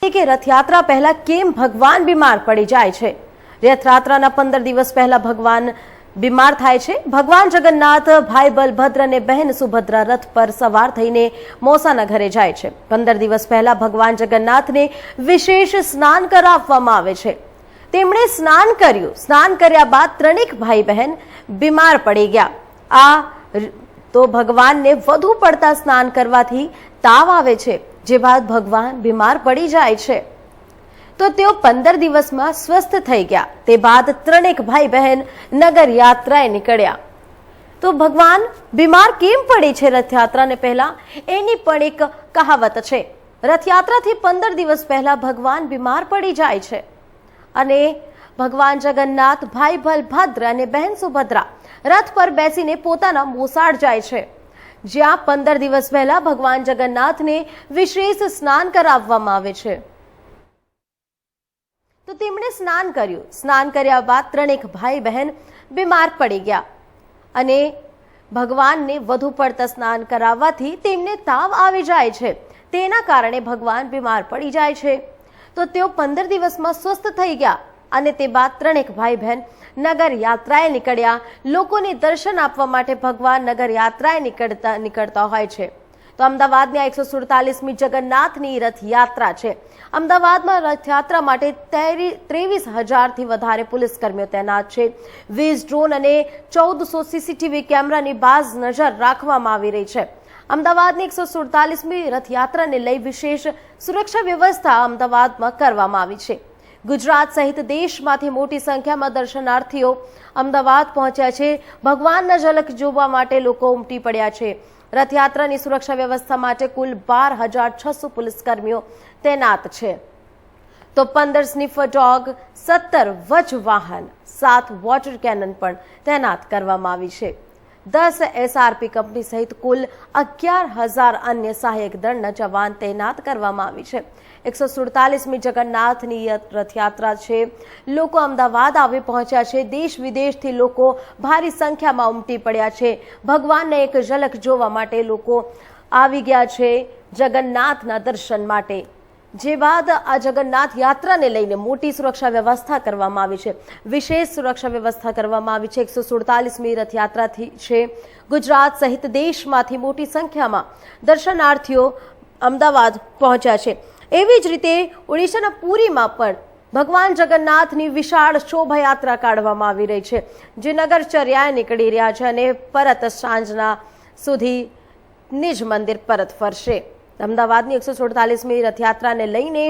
નથી કે રથયાત્રા પહેલા કેમ ભગવાન બીમાર પડી જાય છે। રથયાત્રાના 15 દિવસ પહેલા ભગવાન બીમાર થાય છે। ભગવાન જગન્નાથ ભાઈ બલભદ્ર અને બહેન સુભદ્રા રથ પર સવાર થઈને મોસાના ઘરે જાય છે। 15 દિવસ પહેલા ભગવાન જગન્નાથને વિશેષ સ્નાન કરાવવામાં આવે છે। તેમણે સ્નાન કર્યું। સ્નાન કર્યા બાદ ત્રણેક ભાઈ બહેન બીમાર પડી ગયા। તો ભગવાનને વધુ પડતા સ્નાન કરવાથી તાવ આવે છે, જે બાદ ભગવાન બીમાર પડી જાય છે। તો તેઓ 15 દિવસમાં સ્વસ્થ થઈ ગયા। તે બાદ ત્રણેક ભાઈ બહેન નગર યાત્રાએ નીકળ્યા। તો ભગવાન બીમાર કેમ પડે છે રથયાત્રાને પહેલા, એની પણ એક કહાવત છે। રથયાત્રાથી 15 દિવસ પહેલા ભગવાન બીમાર પડી જાય છે અને ભગવાન જગન્નાથ ભાઈ બલભદ્ર અને બહેન સુભદ્રા રથ પર બેસીને પોતાના મોસાળ જાય છે, જ્યાં 15 દિવસ પહેલા ભગવાન જગન્નાથને વિશેષ સ્નાન કરાવવામાં આવે છે। તો તેમણે સ્નાન કર્યું। સ્નાન કર્યા બાદ ત્રણેક ભાઈ બહેન બીમાર પડી ગયા અને ભગવાનને વધુ પડતા સ્નાન કરાવવાથી તેમને તાવ આવી જાય છે। તેના કારણે ભગવાન બીમાર પડી જાય છે। તો તેઓ 15 દિવસમાં સ્વસ્થ થઈ ગયા અને તે બાદ ત્રણેક ભાઈ બહેન નગર યાત્રાએ નીકળ્યા। લોકોને દર્શન આપવા માટે ભગવાન નગર યાત્રાએ નીકળતા હોય છે। તો અમદાવાદની 147મી જગન્નાથની રથયાત્રા છે। અમદાવાદમાં રથયાત્રા માટે 23,000થી વધારે પોલીસ કર્મીઓ તૈનાત છે। 20 ડ્રોન અને 1400 સીસીટીવી કેમેરાની બાજ નજર રાખવામાં આવી રહી છે। અમદાવાદની 147મી રથયાત્રાને લઈ વિશેષ સુરક્ષા વ્યવસ્થા અમદાવાદમાં કરવામાં આવી છે। ગુજરાત સહિત દેશમાંથી મોટી સંખ્યામાં દર્શનાર્થીઓ અમદાવાદ પહોંચ્યા છે। ભગવાનના ઝલક જોવા માટે લોકો ઉમટી પડ્યા છે। રથયાત્રાની સુરક્ષા વ્યવસ્થા માટે કુલ 12,600 પોલીસ કર્મીઓ તૈનાત છે। તો 15 સ્નીફર ડોગ, 17 વચ વાહન, 7 વોટર કેનન પણ તૈનાત કરવામાં આવી છે। 10 એસઆરપી કંપની સહિત કુલ 11,000 અન્ય સહાયક દળના જવાન તૈનાત કરવામાં આવી છે। 147મી જગન્નાથની રથયાત્રા છે। લોકો અમદાવાદ આવી પહોંચ્યા છે। દેશ વિદેશથી લોકો ભારી સંખ્યામાં ઉમટી પડ્યા છે। ભગવાનને એક ઝલક જોવા માટે લોકો આવી ગયા છે જગન્નાથના દર્શન માટે। જે બાદ આ જગન્નાથ યાત્રાને લઈને મોટી સુરક્ષા વ્યવસ્થા કરવામાં આવી છે। વિશેષ સુરક્ષા વ્યવસ્થા કરવામાં આવી છે। 147મી રથયાત્રાથી છે। ગુજરાત સહિત દેશમાંથી મોટી સંખ્યામાં દર્શનાર્થીઓ અમદાવાદ પહોંચ્યા છે। એવી જ રીતે ઓડિશાના પુરીમાં પણ ભગવાન જગન્નાથની વિશાળ શોભાયાત્રા કાઢવામાં આવી રહી છે, જે નગરચર્યાએ નીકળી રહ્યા છે અને પરત સાંજના સુધી નિજ મંદિર પરત ફરશે। અમદાવાદની 147મી રથયાત્રાને લઈને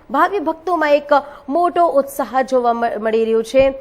ભાવિ ભક્તોમાં એક મોટો ઉત્સાહ જોવા મળી રહ્યો છે।